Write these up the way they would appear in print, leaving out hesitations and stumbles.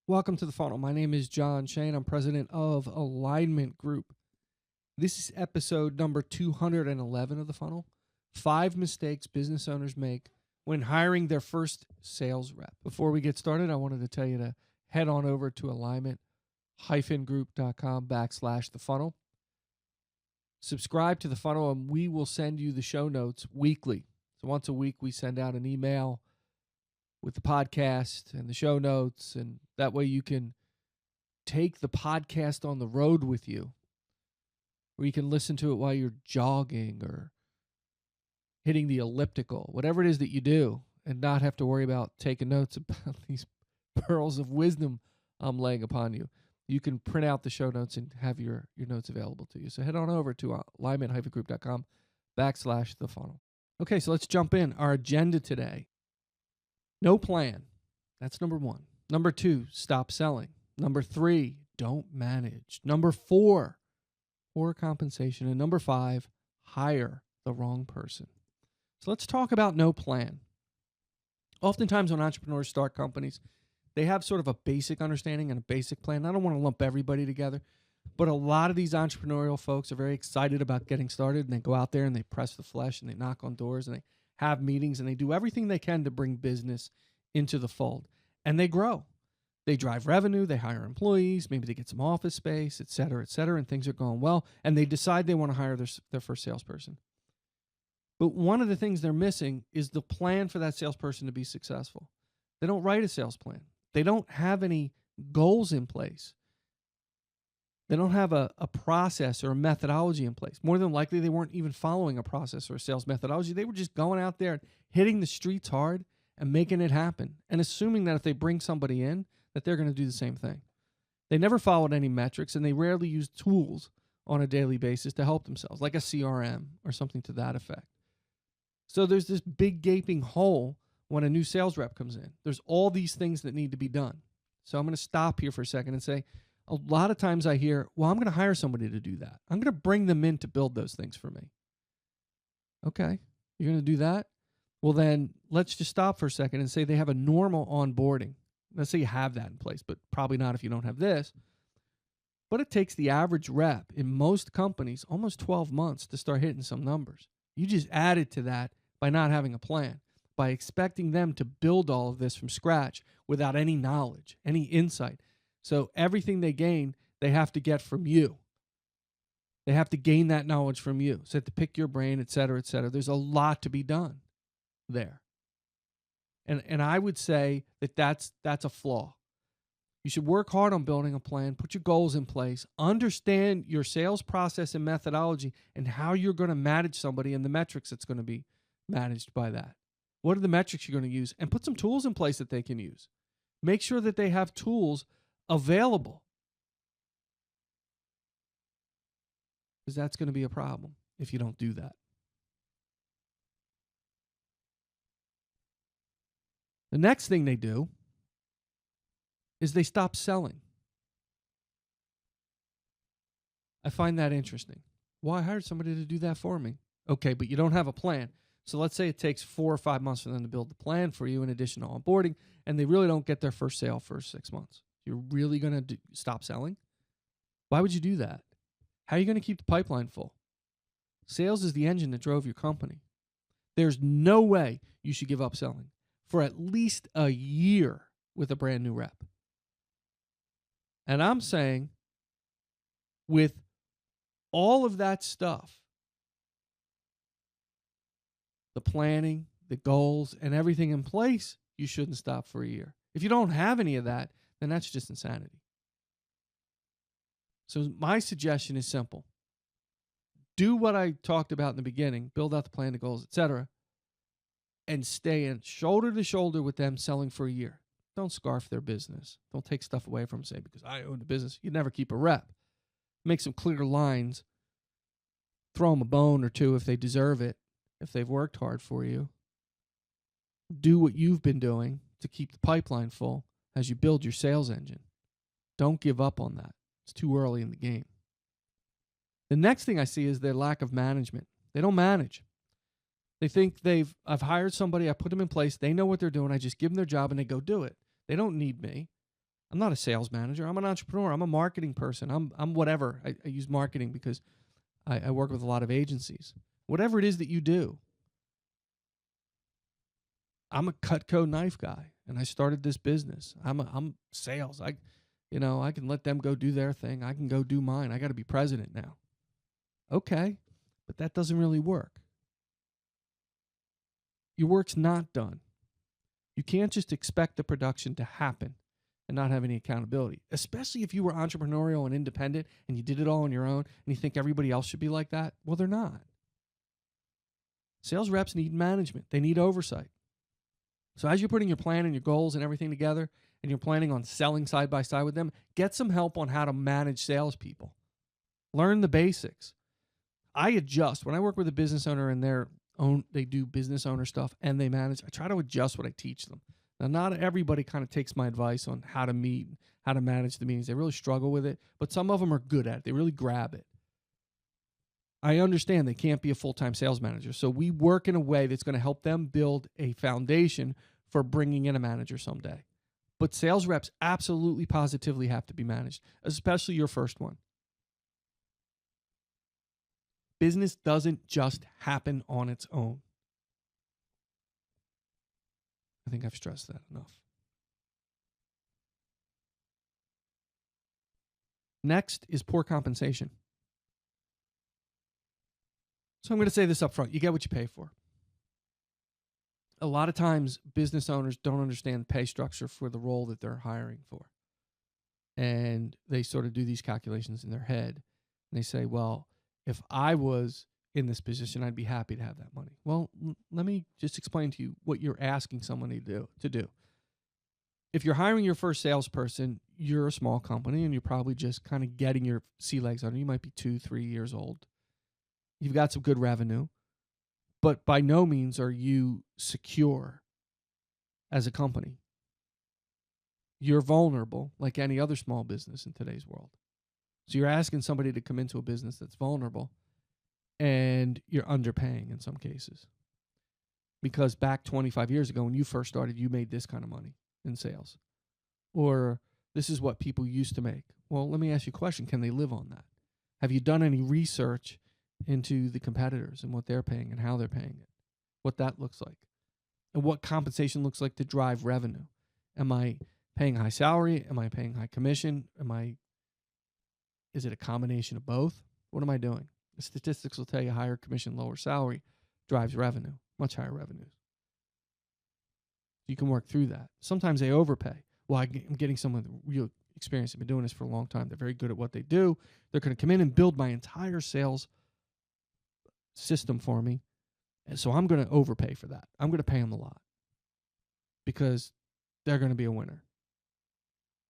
Welcome to the funnel. My name is John Shane. I'm president of Alignment Group. This is episode number 211 of the funnel. 5 mistakes business owners make when hiring their first sales rep. Before we get started, I wanted to tell you to head on over to alignment-group.com/the funnel. Subscribe to the funnel and we will send you the show notes weekly. So once a week, we send out an email with the podcast and the show notes, and that way you can take the podcast on the road with you, or you can listen to it while you're jogging or hitting the elliptical, whatever it is that you do, and not have to worry about taking notes about these pearls of wisdom I'm laying upon you. You can print out the show notes and have your notes available to you. So head on over to alignment-group.com/the funnel. Okay, so let's jump in. Our agenda today: no plan. That's number 1. Number 2, stop selling. Number 3, don't manage. Number 4, poor compensation. And number 5, hire the wrong person. So let's talk about no plan. Oftentimes when entrepreneurs start companies, they have sort of a basic understanding and a basic plan. I don't want to lump everybody together, but a lot of these entrepreneurial folks are very excited about getting started, and they go out there and they press the flesh and they knock on doors and they have meetings and they do everything they can to bring business into the fold, and they grow. They drive revenue, they hire employees, maybe they get some office space, et cetera, and things are going well, and they decide they want to hire their first salesperson. But one of the things they're missing is the plan for that salesperson to be successful. They don't write a sales plan. They don't have any goals in place. They don't have a process or a methodology in place. More than likely, they weren't even following a process or a sales methodology. They were just going out there, hitting the streets hard and making it happen, and assuming that if they bring somebody in, that they're going to do the same thing. They never followed any metrics, and they rarely used tools on a daily basis to help themselves, like a CRM or something to that effect. So there's this big gaping hole when a new sales rep comes in. There's all these things that need to be done. So I'm going to stop here for a second and say, a lot of times I hear, well, I'm going to hire somebody to do that. I'm going to bring them in to build those things for me. Okay, you're going to do that? Well, then let's just stop for a second and say they have a normal onboarding. Let's say you have that in place, but probably not if you don't have this. But it takes the average rep in most companies almost 12 months to start hitting some numbers. You just added to that by not having a plan, by expecting them to build all of this from scratch without any knowledge, any insight. So everything they gain, they have to get from you. They have to gain that knowledge from you. So they have to pick your brain, et cetera, et cetera. There's a lot to be done there. And I would say that that's a flaw. You should work hard on building a plan, put your goals in place, understand your sales process and methodology and how you're going to manage somebody and the metrics that's going to be managed by that. What are the metrics you're going to use? And put some tools in place that they can use. Make sure that they have tools available, because that's going to be a problem if you don't do that. The next thing they do is they stop selling. I find that interesting. Well, I hired somebody to do that for me. Okay, but you don't have a plan. So let's say it takes 4 or 5 months for them to build the plan for you in addition to onboarding, and they really don't get their first sale for 6 months. You're really going to stop selling? Why would you do that? How are you going to keep the pipeline full? Sales is the engine that drove your company. There's no way you should give up selling for at least a year with a brand new rep. And I'm saying, with all of that stuff, the planning, the goals, and everything in place, you shouldn't stop for a year. If you don't have any of that, then that's just insanity. So my suggestion is simple. Do what I talked about in the beginning, build out the plan, the goals, etc., and stay in shoulder to shoulder with them selling for a year. Don't scarf their business. Don't take stuff away from them, say, because I own the business. You never keep a rep. Make some clear lines. Throw them a bone or two if they deserve it, if they've worked hard for you. Do what you've been doing to keep the pipeline full as you build your sales engine. Don't give up on that. It's too early in the game. The next thing I see is their lack of management. They don't manage. They think I've hired somebody, I put them in place, they know what they're doing, I just give them their job and they go do it. They don't need me. I'm not a sales manager. I'm an entrepreneur. I'm a marketing person. I'm whatever. I use marketing because I work with a lot of agencies. Whatever it is that you do, I'm a Cutco knife guy, and I started this business. I'm sales. I can let them go do their thing. I can go do mine. I got to be president now. Okay, but that doesn't really work. Your work's not done. You can't just expect the production to happen and not have any accountability, especially if you were entrepreneurial and independent and you did it all on your own and you think everybody else should be like that. Well, they're not. Sales reps need management. They need oversight. So as you're putting your plan and your goals and everything together and you're planning on selling side by side with them, get some help on how to manage salespeople. Learn the basics. I adjust. When I work with a business owner and they do business owner stuff and they manage, I try to adjust what I teach them. Now, not everybody kind of takes my advice on how to meet, how to manage the meetings. They really struggle with it, but some of them are good at it. They really grab it. I understand they can't be a full-time sales manager, so we work in a way that's going to help them build a foundation for bringing in a manager someday. But sales reps absolutely, positively have to be managed, especially your first one. Business doesn't just happen on its own. I think I've stressed that enough. Next is poor compensation. So I'm going to say this up front. You get what you pay for. A lot of times, business owners don't understand the pay structure for the role that they're hiring for. And they sort of do these calculations in their head. And they say, well, if I was in this position, I'd be happy to have that money. Well, let me just explain to you what you're asking somebody to do. If you're hiring your first salesperson, you're a small company and you're probably just kind of getting your sea legs under. You might be 2-3 years old. You've got some good revenue, but by no means are you secure as a company. You're vulnerable like any other small business in today's world. So you're asking somebody to come into a business that's vulnerable, and you're underpaying in some cases. Because back 25 years ago when you first started, you made this kind of money in sales. Or this is what people used to make. Well, let me ask you a question. Can they live on that? Have you done any research into the competitors and what they're paying and how they're paying it, what that looks like, and what compensation looks like to drive revenue? Am I paying high salary? Am I paying high commission? Is it a combination of both? What am I doing? The statistics will tell you higher commission, lower salary drives revenue, much higher revenues. You can work through that. Sometimes they overpay. Well, I'm getting someone with real experience. They've been doing this for a long time. They're very good at what they do. They're going to come in and build my entire sales system for me. And so I'm going to overpay for that. I'm going to pay them a lot because they're going to be a winner.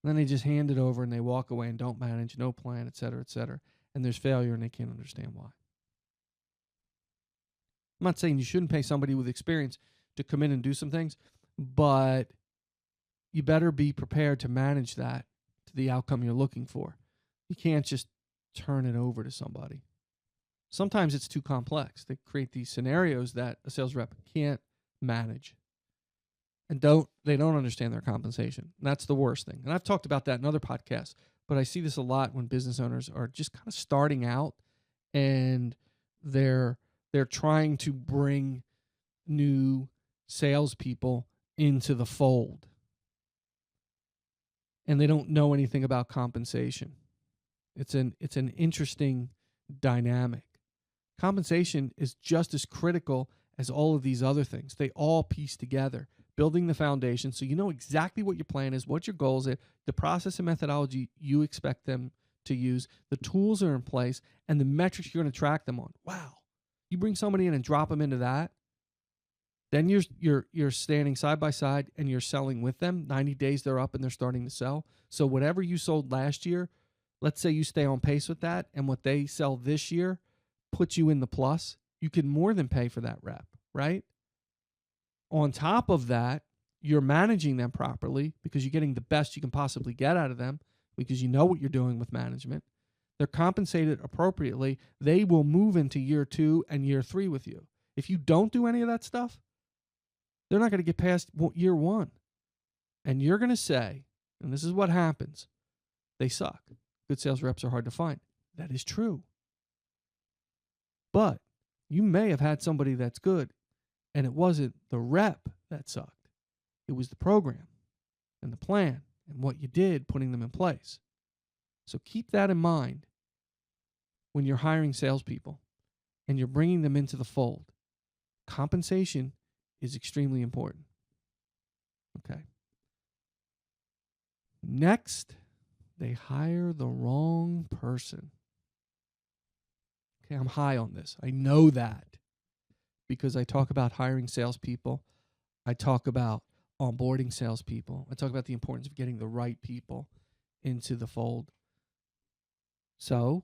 And then they just hand it over and they walk away and don't manage, no plan, et cetera, and there's failure and they can't understand why. I'm not saying you shouldn't pay somebody with experience to come in and do some things, but you better be prepared to manage that to the outcome you're looking for. You can't just turn it over to somebody. Sometimes it's too complex. They create these scenarios that a sales rep can't manage. And they don't understand their compensation. And that's the worst thing. And I've talked about that in other podcasts, but I see this a lot when business owners are just kind of starting out and they're trying to bring new salespeople into the fold. And they don't know anything about compensation. It's an interesting dynamic. Compensation is just as critical as all of these other things. They all piece together, building the foundation so you know exactly what your plan is, what your goals are, the process and methodology you expect them to use, the tools are in place, and the metrics you're going to track them on. Wow. You bring somebody in and drop them into that, then you're standing side by side and you're selling with them. 90 days they're up and they're starting to sell. So whatever you sold last year, let's say you stay on pace with that, and what they sell this year puts you in the plus. You can more than pay for that rep, right? On top of that, you're managing them properly because you're getting the best you can possibly get out of them because you know what you're doing with management. They're compensated appropriately. They will move into year 2 and year 3 with you. If you don't do any of that stuff, they're not going to get past year 1. And you're going to say, and this is what happens, they suck. Good sales reps are hard to find. That is true. But you may have had somebody that's good, and it wasn't the rep that sucked. It was the program and the plan and what you did putting them in place. So keep that in mind when you're hiring salespeople and you're bringing them into the fold. Compensation is extremely important. Okay. Next, they hire the wrong person. Okay, I'm high on this. I know that because I talk about hiring salespeople. I talk about onboarding salespeople. I talk about the importance of getting the right people into the fold. So,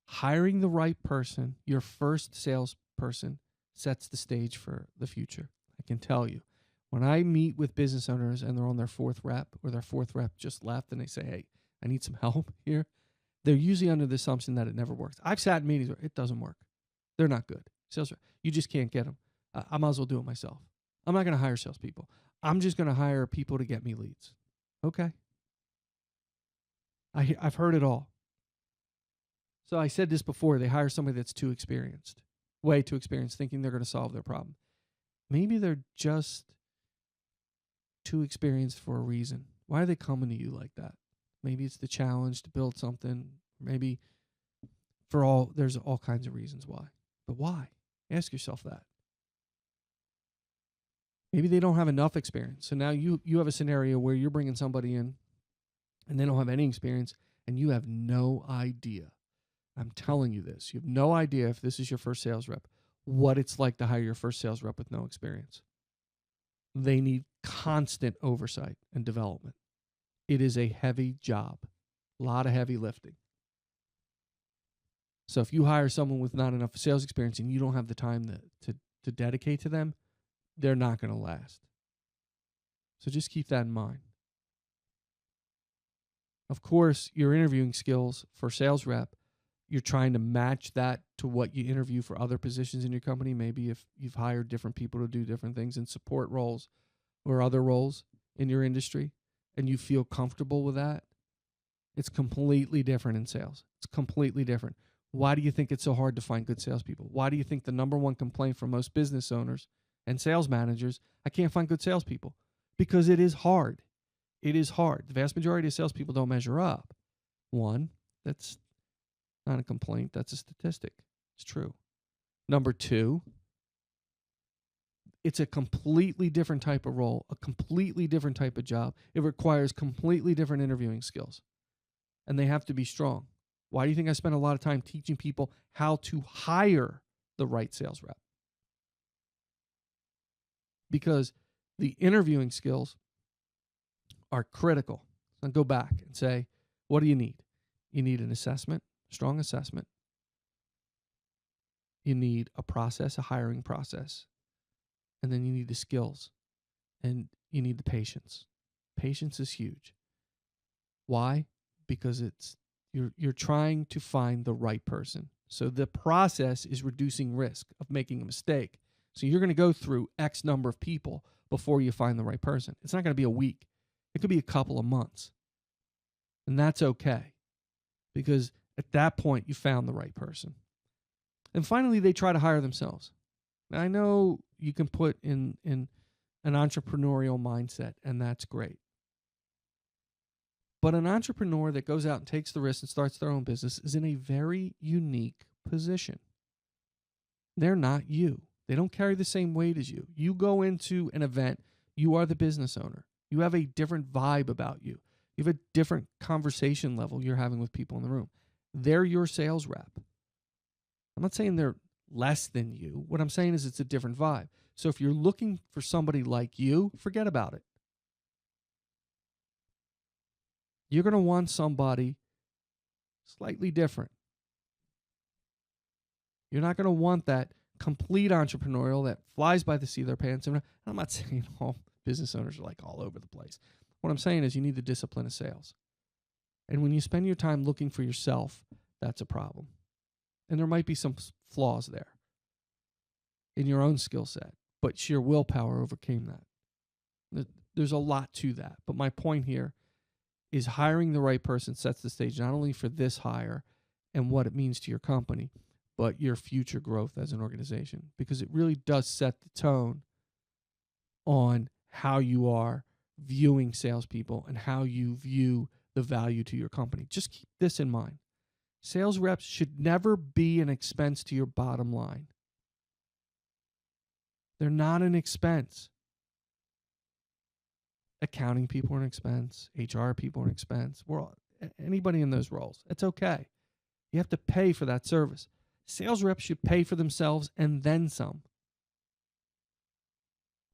hiring the right person, your first salesperson, sets the stage for the future. I can tell you. When I meet with business owners and they're on their fourth rep or their fourth rep just left and they say, hey, I need some help here, they're usually under the assumption that it never works. I've sat in meetings where it doesn't work. They're not good. Sales rep, you just can't get them. I might as well do it myself. I'm not going to hire salespeople. I'm just going to hire people to get me leads. Okay. I've heard it all. So I said this before. They hire somebody that's too experienced, way too experienced, thinking they're going to solve their problem. Maybe they're just too experienced for a reason. Why are they coming to you like that? Maybe it's the challenge to build something. Maybe there's all kinds of reasons why. But why? Ask yourself that. Maybe they don't have enough experience. So now you have a scenario where you're bringing somebody in and they don't have any experience and you have no idea. I'm telling you this. You have no idea, if this is your first sales rep, what it's like to hire your first sales rep with no experience. They need constant oversight and development. It is a heavy job, a lot of heavy lifting. So if you hire someone with not enough sales experience and you don't have the time to dedicate to them, they're not going to last. So just keep that in mind. Of course, your interviewing skills for sales rep, you're trying to match that to what you interview for other positions in your company. Maybe if you've hired different people to do different things in support roles or other roles in your industry and you feel comfortable with that, it's completely different in sales. It's completely different. Why do you think it's so hard to find good salespeople? Why do you think the number one complaint from most business owners and sales managers, I can't find good salespeople? Because it is hard. It is hard. The vast majority of salespeople don't measure up. One, that's not a complaint. That's a statistic. It's true. Number two, it's a completely different type of role, a completely different type of job. It requires completely different interviewing skills, and they have to be strong. Why do you think I spend a lot of time teaching people how to hire the right sales rep? Because the interviewing skills are critical. So go back and say, what do you need? You need an assessment, strong assessment. You need a process, a hiring process. And then you need the skills. And you need the patience. Patience is huge. Why? Because you're trying to find the right person. So the process is reducing risk of making a mistake. So you're going to go through X number of people before you find the right person. It's not going to be a week. It could be a couple of months. And that's okay. Because at that point, you found the right person. And finally, they try to hire themselves. Now, I know you can put in an entrepreneurial mindset, and that's great. But an entrepreneur that goes out and takes the risk and starts their own business is in a very unique position. They're not you. They don't carry the same weight as you. You go into an event, you are the business owner. You have a different vibe about you. You have a different conversation level you're having with people in the room. They're your sales rep. I'm not saying they're less than you. What I'm saying is it's a different vibe. So if you're looking for somebody like you, forget about it. You're going to want somebody slightly different. You're not going to want that complete entrepreneurial that flies by the seat of their pants. And I'm not saying all business owners are like all over the place. What I'm saying is you need the discipline of sales. And when you spend your time looking for yourself, that's a problem. And there might be some flaws there in your own skill set, but sheer willpower overcame that. there's a lot to that. But my point here is hiring the right person sets the stage not only for this hire and what it means to your company, but your future growth as an organization, because it really does set the tone on how you are viewing salespeople and how you view the value to your company. Just keep this in mind. Sales reps should never be an expense to your bottom line. They're not an expense. Accounting people are an expense. HR people are an expense. Anybody in those roles. It's okay. You have to pay for that service. Sales reps should pay for themselves and then some.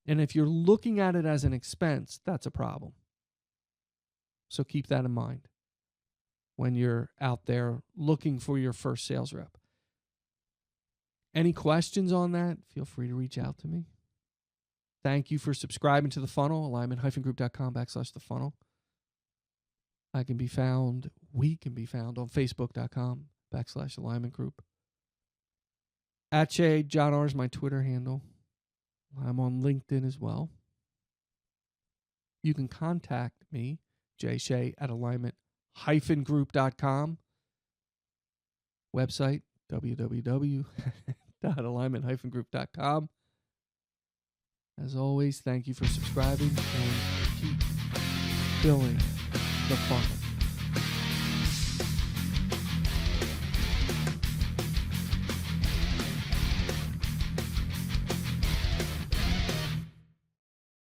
And if you're looking at it as an expense, that's a problem. So keep that in mind when you're out there looking for your first sales rep. Any questions on that? Feel free to reach out to me. Thank you for subscribing to The Funnel, alignment-group.com/The Funnel. We can be found on facebook.com/alignment group. @John R is my Twitter handle. I'm on LinkedIn as well. You can contact me, Shea, at alignment-group.com. Website, www.alignment-group.com. As always, thank you for subscribing and keep filling the funnel.